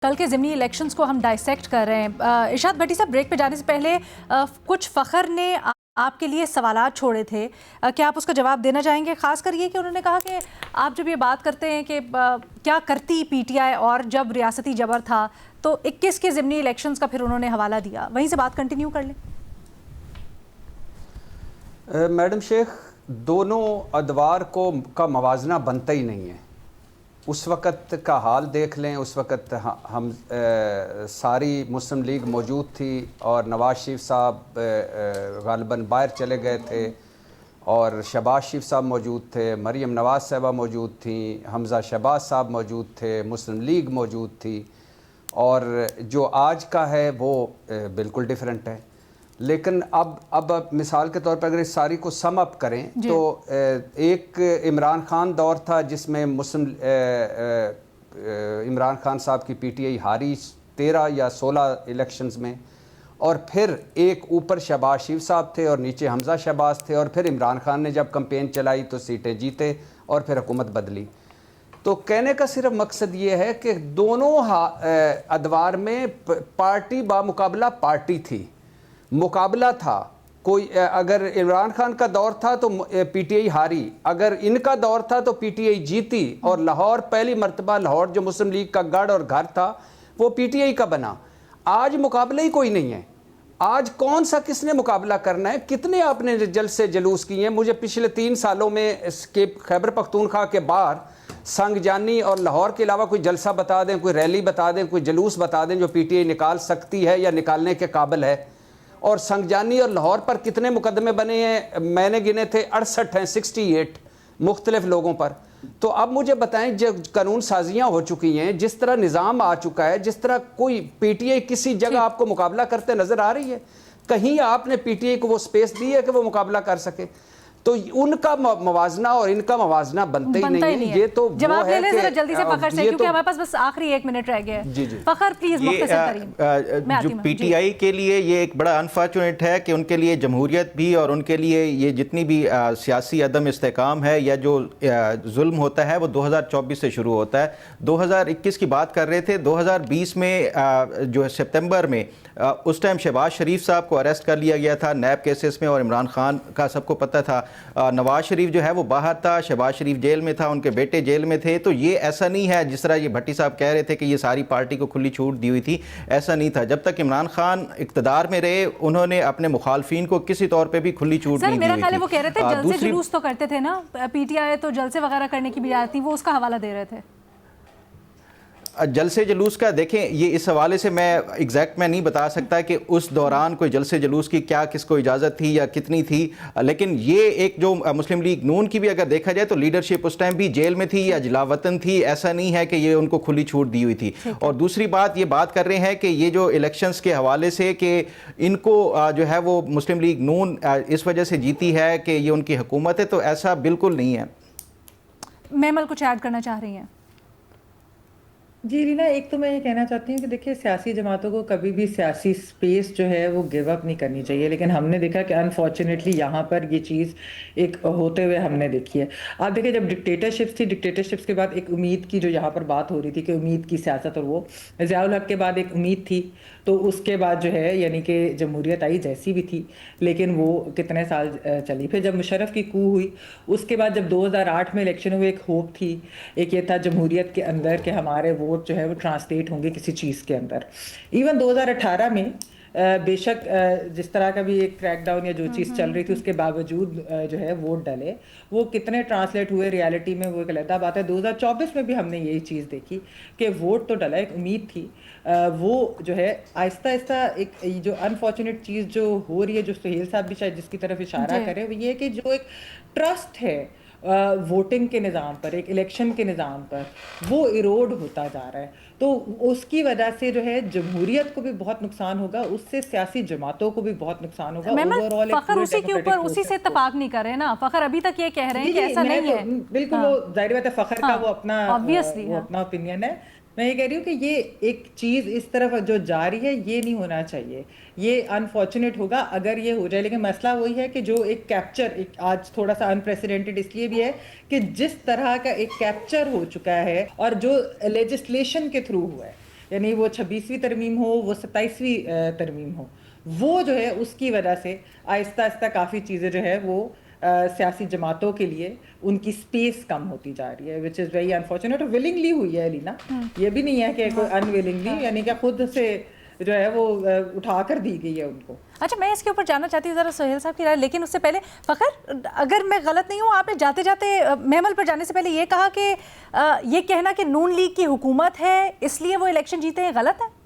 کل کے ضمنی الیکشنز کو ہم ڈائسیکٹ کر رہے ہیں۔ ارشاد بھٹی صاحب، بریک پہ جانے سے پہلے کچھ فخر نے آپ کے لیے سوالات چھوڑے تھے، کیا آپ اس کا جواب دینا چاہیں گے؟ خاص کر یہ کہ انہوں نے کہا کہ آپ جب یہ بات کرتے ہیں کہ کیا کرتی پی ٹی آئی اور جب ریاستی جبر تھا، تو 21 کے ضمنی الیکشنز کا پھر انہوں نے حوالہ دیا، وہیں سے بات کنٹینیو کر لیں۔ میڈم شیخ، دونوں ادوار کا موازنہ بنتا ہی نہیں ہے۔ اس وقت کا حال دیکھ لیں، اس وقت ہم ساری مسلم لیگ موجود تھی اور نواز شریف صاحب غالباً باہر چلے گئے تھے، اور شہباز شریف صاحب موجود تھے، مریم نواز صاحبہ موجود تھیں، حمزہ شہباز صاحب موجود تھے، مسلم لیگ موجود تھی، اور جو آج کا ہے وہ بالکل ڈیفرنٹ ہے۔ لیکن اب مثال کے طور پر اگر اس ساری کو سم اپ کریں تو ایک عمران خان دور تھا جس میں عمران خان صاحب کی پی ٹی آئی ہاری 13 یا 16 الیکشنز میں، اور پھر ایک اوپر شہباز شریف صاحب تھے اور نیچے حمزہ شہباز تھے، اور پھر عمران خان نے جب کمپین چلائی تو سیٹیں جیتے اور پھر حکومت بدلی۔ تو کہنے کا صرف مقصد یہ ہے کہ دونوں ادوار میں پارٹی بامقابلہ پارٹی تھی، مقابلہ تھا۔ کوئی اگر عمران خان کا دور تھا تو پی ٹی آئی ہاری، اگر ان کا دور تھا تو پی ٹی آئی جیتی، اور لاہور پہلی مرتبہ لاہور جو مسلم لیگ کا گڑھ اور گھر تھا وہ پی ٹی آئی کا بنا۔ آج مقابلہ ہی کوئی نہیں ہے۔ آج کون سا کس نے مقابلہ کرنا ہے؟ کتنے آپ نے جلسے جلوس کیے ہیں؟ مجھے پچھلے 3 سالوں میں خیبر پختونخوا کے باہر سنگ جانی اور لاہور کے علاوہ کوئی جلسہ بتا دیں، کوئی ریلی بتا دیں، کوئی جلوس بتا دیں جو پی ٹی آئی نکال سکتی ہے یا نکالنے کے قابل ہے۔ اور سنگ جانی اور لاہور پر کتنے مقدمے بنے ہیں؟ میں نے گنے تھے 68 ہیں، 68 مختلف لوگوں پر۔ تو اب مجھے بتائیں، جب قانون سازیاں ہو چکی ہیں، جس طرح نظام آ چکا ہے، جس طرح کوئی پی ٹی آئی کسی جگہ آپ کو مقابلہ کرتے نظر آ رہی ہے؟ کہیں آپ نے پی ٹی آئی کو وہ سپیس دی ہے کہ وہ مقابلہ کر سکے؟ تو ان کا موازنہ اور ان کا موازنہ بنتا ہی نہیں ہے۔ یہ تو جواب لے لیں ذرا جلدی سے فخر سے، کیونکہ ہمارے پاس بس آخری 1 منٹ رہ گیا ہے۔ فخر پلیز مختصر کریں۔ جو پی ٹی آئی کے لیے یہ ایک بڑا انفارچونیٹ ہے کہ ان کے لیے جمہوریت بھی اور ان کے لیے یہ جتنی بھی سیاسی عدم استحکام ہے یا جو ظلم ہوتا ہے وہ 2024 سے شروع ہوتا ہے۔ 2021 کی بات کر رہے تھے، 2020 میں جو سپتمبر میں اس ٹائم شہباز شریف صاحب کو اریسٹ کر لیا گیا تھا نیب کیسز میں، اور عمران خان کا سب کو پتہ تھا۔ نواز شریف جو ہے وہ باہر تھا، شہباز شریف جیل میں تھا، ان کے بیٹے جیل میں تھے۔ تو یہ ایسا نہیں ہے جس طرح یہ بھٹی صاحب کہہ رہے تھے کہ یہ ساری پارٹی کو کھلی چھوٹ دی ہوئی تھی، ایسا نہیں تھا۔ جب تک عمران خان اقتدار میں رہے انہوں نے اپنے مخالفین کو کسی طور پہ بھی کھلی چھوٹ نہیں دی ہوئی تھی۔ میرا خیال ہے وہ کہہ رہے تھے جلسے جلوس تو کرتے تھے نا پی ٹی آئی، تو جلسے وغیرہ کرنے کی بجائے تھی، وہ اس کا حوالہ دے رہے تھے۔ جلسے جلوس کا دیکھیں، یہ اس حوالے سے میں ایگزیکٹ میں نہیں بتا سکتا کہ اس دوران کوئی جلسے جلوس کی کیا کس کو اجازت تھی یا کتنی تھی، لیکن یہ ایک جو مسلم لیگ نون کی بھی اگر دیکھا جائے تو لیڈرشپ اس ٹائم بھی جیل میں تھی یا جلا وطن تھی، ایسا نہیں ہے کہ یہ ان کو کھلی چھوٹ دی ہوئی تھی۔ اور دوسری بات یہ بات کر رہے ہیں کہ یہ جو الیکشنز کے حوالے سے کہ ان کو جو ہے وہ مسلم لیگ نون اس وجہ سے جیتی ہے کہ یہ ان کی حکومت ہے، تو ایسا بالکل نہیں ہے۔ میمل کچھ ایڈ کرنا چاہ رہی ہیں؟ جی رینا، ایک تو میں یہ کہنا چاہتی ہوں کہ دیکھیں سیاسی جماعتوں کو کبھی بھی سیاسی سپیس جو ہے وہ گیو اپ نہیں کرنی چاہیے، لیکن ہم نے دیکھا کہ انفارچونیٹلی یہاں پر یہ چیز ایک ہوتے ہوئے ہم نے دیکھی ہے۔ آپ دیکھیں جب ڈکٹیٹرشپس تھی، ڈکٹیٹرشپس کے بعد ایک امید کی جو یہاں پر بات ہو رہی تھی کہ امید کی سیاست، اور وہ ضیاء الحق کے بعد ایک امید تھی، تو اس کے بعد جو ہے یعنی کہ جمہوریت آئی جیسی بھی تھی، لیکن وہ کتنے سال چلی۔ پھر جب مشرف کی کو ہوئی، اس کے بعد جب 2008 میں الیکشن ہوئے، ایک ہوپ تھی، ایک یہ تھا جمہوریت کے اندر کہ ہمارے ووٹ جو ہے وہ ٹرانسلیٹ ہوں گے کسی چیز کے اندر۔ ایون 2018 میں بے شک جس طرح کا بھی ایک کریک ڈاؤن یا جو چیز چل رہی تھی، اس کے باوجود جو ہے ووٹ ڈلے، وہ کتنے ٹرانسلیٹ ہوئے ریالٹی میں وہ ایک علیحدہ بات ہے۔ 2024 میں بھی ہم نے یہی چیز دیکھی کہ ووٹ تو ڈلا، ایک امید تھی، وہ جو ہے آہستہ آہستہ ایک جو انفارچونیٹ چیز جو ہو رہی ہے، جو سہیل صاحب بھی شاید جس کی طرف اشارہ کرے، وہ یہ ہے کہ جو ایک ٹرسٹ ہے ووٹنگ کے نظام پر، ایک الیکشن کے نظام پر، وہ ایروڈ ہوتا جا رہا ہے۔ تو اس کی وجہ سے جو ہے جمہوریت کو بھی بہت نقصان ہوگا، اس سے سیاسی جماعتوں کو بھی بہت نقصان ہوگا۔ فخر اسی کے اوپر اسی سے اتفاق نہیں کر رہے نا، فخر ابھی تک یہ کہہ رہے ہیں کہ ایسا نہیں ہے۔ بالکل، وہ ظاہر بات ہے فخر کا وہ اپنا اوپینین ہے۔ میں یہ کہہ رہی ہوں کہ یہ ایک چیز اس طرف جو جاری ہے یہ نہیں ہونا چاہیے، یہ انفارچونیٹ ہوگا اگر یہ ہو جائے۔ لیکن مسئلہ وہی ہے کہ جو ایک کیپچر ایک آج تھوڑا سا انپریسیڈنٹڈ اس لیے بھی ہے کہ جس طرح کا ایک کیپچر ہو چکا ہے اور جو لیجسلیشن کے تھرو ہوا ہے، यानी वो 26वीं तरमीम हो, वो 27वीं तरमीम हो, वो जो है उसकी वजह से आहिस्ता आहिस्ता काफ़ी चीज़ें जो है वो सियासी जमातों के लिए उनकी स्पेस कम होती जा रही है, विच इज़ वेरी अनफॉर्चुनेट। और विलिंगली हुई है लीना, ये भी नहीं है कि कोई अनविलिंगली, यानी कि खुद से जो है वो उठा कर दी गई है उनको। अच्छा, मैं इसके ऊपर जानना चाहती हूँ ज़रा सोहेल साहब की राय, लेकिन उससे पहले फ़खर, अगर मैं गलत नहीं हूँ, आपने जाते जाते महमल पर जाने से पहले ये कहा कि ये कहना कि नून लीग की हुकूमत है इसलिए वो इलेक्शन जीते हैं, गलत है?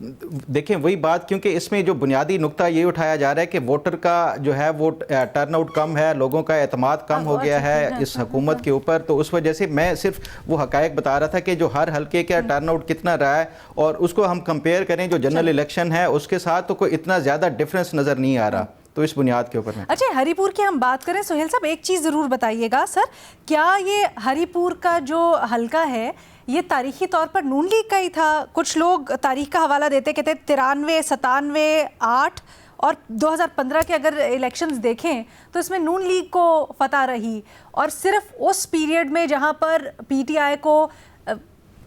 देखें वही बात, क्योंकि इसमें जो बुनियादी नुक्ता ये उठाया जा रहा है कि वोटर का जो है वो टर्नआउट कम है, लोगों का एतमाद कम हो गया है इस हुकूमत के ऊपर, तो उस वजह से मैं सिर्फ वो हकायक बता रहा था कि जो हर हल्के का टर्नआउट कितना रहा है और उसको हम कंपेयर करें जो जनरल इलेक्शन है उसके साथ, तो कोई इतना ज़्यादा डिफरेंस नज़र नहीं आ रहा, तो इस बुनियाद के ऊपर में। अच्छा, हरीपुर की हम बात करें सोहेल साहब, एक चीज़ ज़रूर बताइएगा सर, क्या ये हरीपुर का जो हल्का है ये तारीखी तौर पर नून लीग का ही था? कुछ लोग तारीख का हवाला देते, कहते 93, 97, 8 और 2015 के अगर इलेक्शंस देखें तो इसमें नून लीग को फतह रही, और सिर्फ उस पीरियड में जहां पर पीटीआई को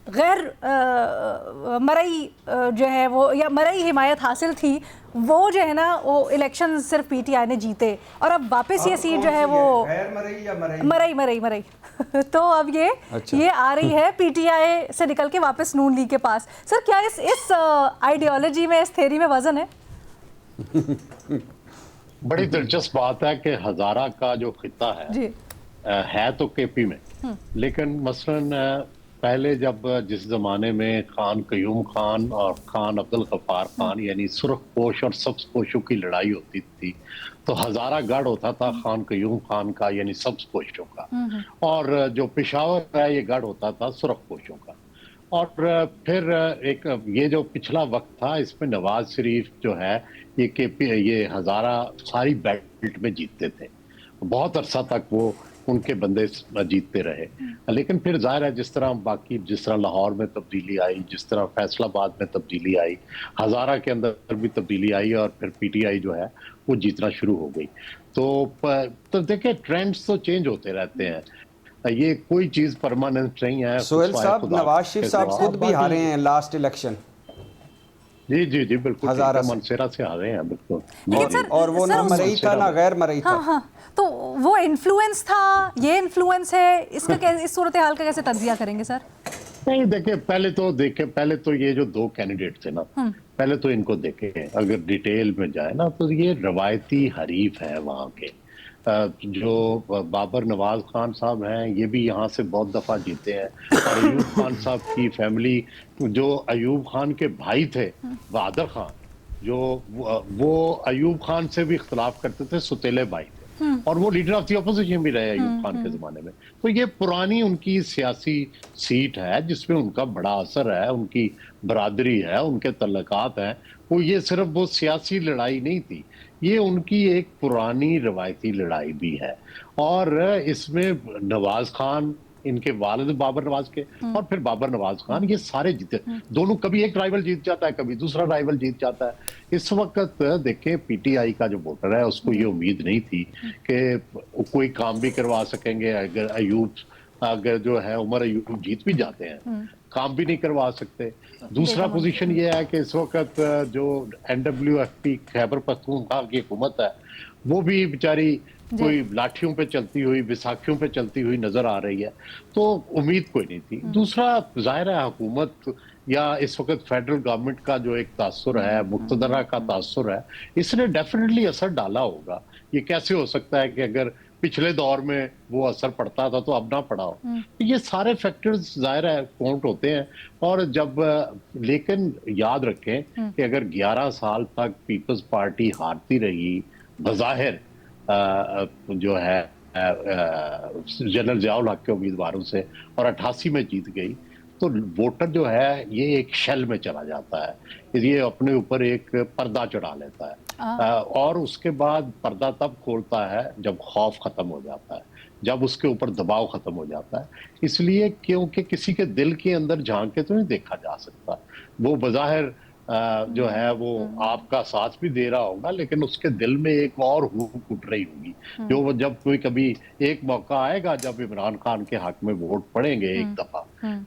गैर मरई जो है वो, या मरई हिमायत हासिल थी, वो जो है ना वो इलेक्शन सिर्फ पीटीआई ने जीते, और अब वापस ये सीट जो है वो मरई तो अब ये आ रही है पीटीआई से निकल के वापस नून लीग के पास। सर, क्या इस आइडियोलॉजी में, इस थ्योरी में वजन है? बड़ी दिलचस्प बात है कि हजारा का जो खिता है तो केपी में, लेकिन मसलन पहले जब जिस जमाने में खान कयूम खान और खान अब्दुल गफ्फार खान यानी सुर्खपोश और सब्जपोशों की लड़ाई होती थी, तो हजारा गढ़ होता था खान कयूम खान का यानी सब्जपोशों का, और जो पेशावर है ये गढ़ होता था सुर्खपोशों का। और फिर एक ये जो पिछला वक्त था इसमें नवाज शरीफ जो है ये हजारा सारी बेल्ट में जीतते थे, बहुत अरसा तक वो उनके बंदे जीतते रहे। लेकिन फिर जाहिर है जिस तरह लाहौर में तब्दीली आई, जिस तरह फैसलाबाद में तब्दीली आई, हजारा के अंदर भी तब्दीली आई और फिर पीटीआई जो है वो जीतना शुरू हो गई। तो देखिए ट्रेंड्स तो चेंज होते रहते हैं, ये कोई चीज परमानेंट नहीं है। सोहेल साहब, नवाज शरीफ साहब खुद भी हारे हैं लास्ट इलेक्शन। जी बिल्कुल, मनसेरा से हारे हैं बिल्कुल, और वो ना मरई था ना गैर मरई था। हाँ, तो वो इन्फ्लुएंस था, ये इन्फ्लुएंस है, इसका इस सूरत हाल का कैसे तज्जिया करेंगे सर? नहीं देखिए, पहले तो ये जो दो कैंडिडेट थे ना, पहले तो इनको देखें, अगर डिटेल में जाए ना तो ये रवायती हरीफ है वहाँ के। जो बाबर नवाज खान साहब हैं ये भी यहाँ से बहुत दफ़ा जीते हैं, और अयूब खान साहब की फैमिली, जो अयूब खान के भाई थे बहादुर खान, जो वो अयूब खान से भी इख्तलाफ करते थे, सुतेले भाई थे, और वो लीडर ऑफ द अपोजिशन भी रहे अयूब खान के ज़माने में। तो ये पुरानी उनकी सियासी सीट है जिसमें उनका बड़ा असर है, उनकी बरादरी है, उनके तल्लुकात हैं। वो ये सिर्फ वो सियासी लड़ाई नहीं थी, ये उनकी एक पुरानी रवायती लड़ाई भी है। और इसमें नवाज खान, इनके वालिद बाबर नवाज के, और फिर बाबर नवाज खान, ये सारे जीते, दोनों, कभी एक राइवल जीत जाता है, कभी दूसरा राइवल जीत जाता है। इस वक्त देखें पीटीआई का जो वोटर है उसको ये उम्मीद नहीं थी कि कोई काम भी करवा सकेंगे। अगर जो है उमर अयूब जीत भी जाते हैं, काम भी नहीं करवा सकते। दूसरा पोजीशन ये है कि इस वक्त जो NWFP खैबर पख्तूनख्वा की हुकूमत है वो भी बेचारी कोई लाठियों पे चलती हुई, विसाखियों पे चलती हुई नजर आ रही है, तो उम्मीद कोई नहीं थी। दूसरा जाहिर है हुकूमत या इस वक्त फेडरल गवर्नमेंट का जो एक तासुर है, मुक्तदरा का तासुर है, इसने डेफिनेटली असर डाला होगा। ये कैसे हो सकता है कि अगर पिछले दौर में वो असर पड़ता था तो अब ना पड़ा हो? ये सारे फैक्टर्स जाहिर है काउंट होते हैं। और लेकिन याद रखें कि अगर 11 साल तक पीपल्स पार्टी हारती रही बज़ाहिर जो है जनरल ज़ियाउल हक के उम्मीदवारों से, और 88 में जीत गई, तो वोटर जो है ये एक शेल में चला जाता है, ये अपने ऊपर एक पर्दा चढ़ा लेता है, और उसके बाद पर्दा तब खोलता है जब खौफ खत्म हो जाता है, जब उसके ऊपर दबाव खत्म हो जाता है। इसलिए क्योंकि किसी के दिल के अंदर झांक के तो नहीं देखा जा सकता। वो बज़ाहिर जो है वो आपका साथ भी दे रहा होगा, लेकिन उसके दिल में एक और हुक उठ रही होगी, जो वो जब कोई कभी एक मौका आएगा जब इमरान खान के हक में वोट पड़ेंगे,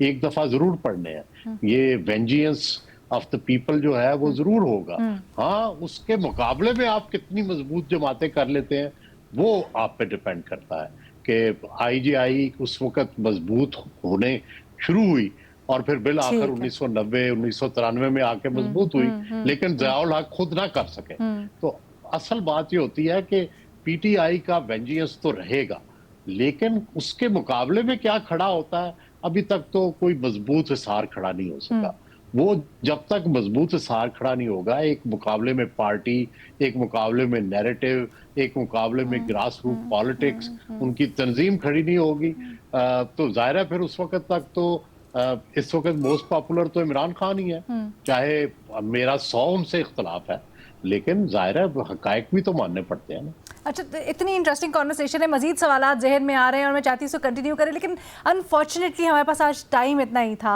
एक दफा जरूर पड़ने हैं, ये वेंजियंस ऑफ द पीपल जो है वो जरूर होगा। हाँ, उसके मुकाबले में आप कितनी मजबूत जमातें कर लेते हैं वो आप पे डिपेंड करता है कि IGI उस वक्त मजबूत होने शुरू हुई और फिर बिल आकर 1990 1993 में आके मजबूत हुई, लेकिन ज़ियाउल हक खुद ना कर सके। तो असल बात ये होती है कि PTI का वेंजियंस तो रहेगा, लेकिन उसके मुकाबले में क्या खड़ा होता है, अभी तक तो कोई मजबूत हिसार खड़ा नहीं हो सका। वो जब तक मजबूत हिसार खड़ा नहीं होगा, एक मुकाबले में पार्टी, एक मुकाबले में नैरेटिव, एक मुकाबले में ग्रास रूट पॉलिटिक्स, उनकी तंजीम खड़ी नहीं होगी, तो जाहिर है फिर उस वक्त तक तो इस वक्त मोस्ट पॉपुलर तो इमरान खान ही है, चाहे मेरा 100 उनसे इख्तलाफ है, लेकिन जाहिर है हकायक भी तो मानने पड़ते हैं ना। अच्छा, तो इतनी इंटरेस्टिंग कॉन्वर्सेशन है, मजीद सवाल जहन में आ रहे हैं और मैं चाहती हूँ कंटिन्यू करें, लेकिन अनफॉर्चुनेटली हमारे पास आज टाइम इतना ही था।